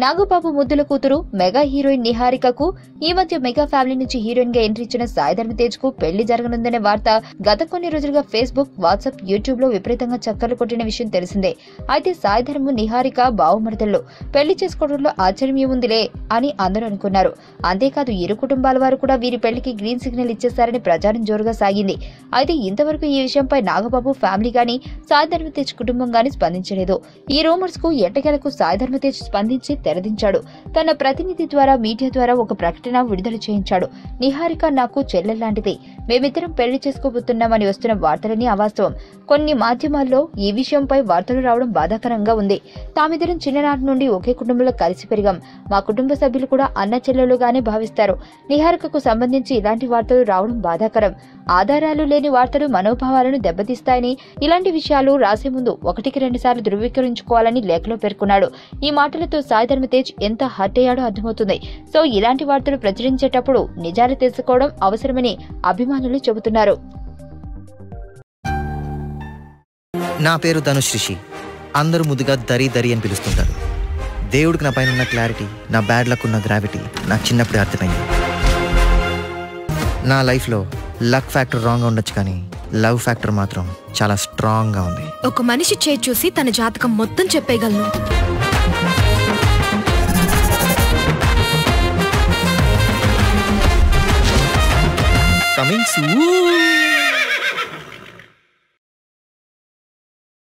నాగబాబు ముద్దుల కూతురు mega heroine నిహారికకు ఈ మధ్య మెగా ఫ్యామిలీ నుంచి హీరోయిన్ గా ఎంట్రీ ఇచ్చిన సాయి ధరమ్ తేజ్ కు పెళ్లి జరగనుందనే వార్త గత కొన్ని రోజులుగా ఫేస్బుక్, వాట్సాప్, యూట్యూబ్ లో విపరీతంగా చక్కర్లు కొట్టిన విషయం తెలిసిందే. అయితే సాయి ధరమ్, నిహారిక బావమరదల్లో పెళ్లి చేసుకోవడంలో ఆశ్చర్యం ఏముందిలే అని అందరూ అనుకున్నారు. అంతేకాదు ఇరు కుటుంబాల వారు కూడా వీరి పెళ్లికి గ్రీన్ సిగ్నల్ ఇచ్చేశారని ప్రచారం జోరుగా సాగింది. అయితే ఇంతవరకు ఈ విషయంపై నాగబాబు ఫ్యామిలీ గాని సాయి ధరమ్ తేజ్ కుటుంబం గాని స్పందించలేదు. ఈ రూమర్స్ కు ఎట్టకేలకు సాయి ధరమ్ తేజ్ స్పందించి తెరదించాడు. తన ప్రతినిధి ద్వారా మీడియా ద్వారా ఒక ప్రకటన విడుదల చేయించాడు. నిహారిక నాకు చెల్లెల్లాంటిది. మేమిద్దరం పెళ్లి చేసుకోబోతున్నామని వస్తున్న వార్తలని అవాస్తవం. కొన్ని మాధ్యమాల్లో ఈ విషయంపై వార్తలు రావడం బాధాకరంగా ఉంది. తామిద్దరం చిన్ననాటి నుండి ఒకే కుటుంబంలో కలిసి పెరిగాం. మా కుటుంబ సభ్యులు కూడా అన్న చెల్లెలుగానే భావిస్తారు. నిహారికకు సంబంధించి ఇలాంటి వార్తలు రావడం బాధాకరం. ఆధారాలు లేని వార్తలు మనోభావాలను దెబ్బతీస్తాయని, ఇలాంటి విషయాలు రాసే ముందు 1-2 సార్లు ధృవీకరించుకోవాలని లేఖలో పేర్కొన్నాడు. ఈ మాటలతో సాయి ధరమ్ తేజ్ ఎంత హర్ట్ అయ్యాడో అర్థమవుతుంది. సో ఇలాంటి వార్తలు ప్రచురించేటప్పుడు నిజాలు తెలుసుకోవడం అవసరమని అభిమానులు చెబుతున్నారు. నా పేరు ధనుష్ రిషి. అందరూ ముద్దుగా దరి దరి అని పిలుస్తుంటారు. దేవుడికి నా పైన ఉన్న క్లారిటీ, నా బ్యాడ్ లక్ ఉన్న గ్రావిటీ నాకు చిన్నప్పుడే అర్థమైంది. నా లైఫ్లో లక్ ఫ్యాక్టర్ రాంగ్గా ఉండొచ్చు, కానీ లవ్ ఫ్యాక్టర్ మాత్రం చాలా స్ట్రాంగ్గా ఉంది. ఒక మనిషి చేయి చూసి తన జాతకం మొత్తం చెప్పేయగలను. Coming soon.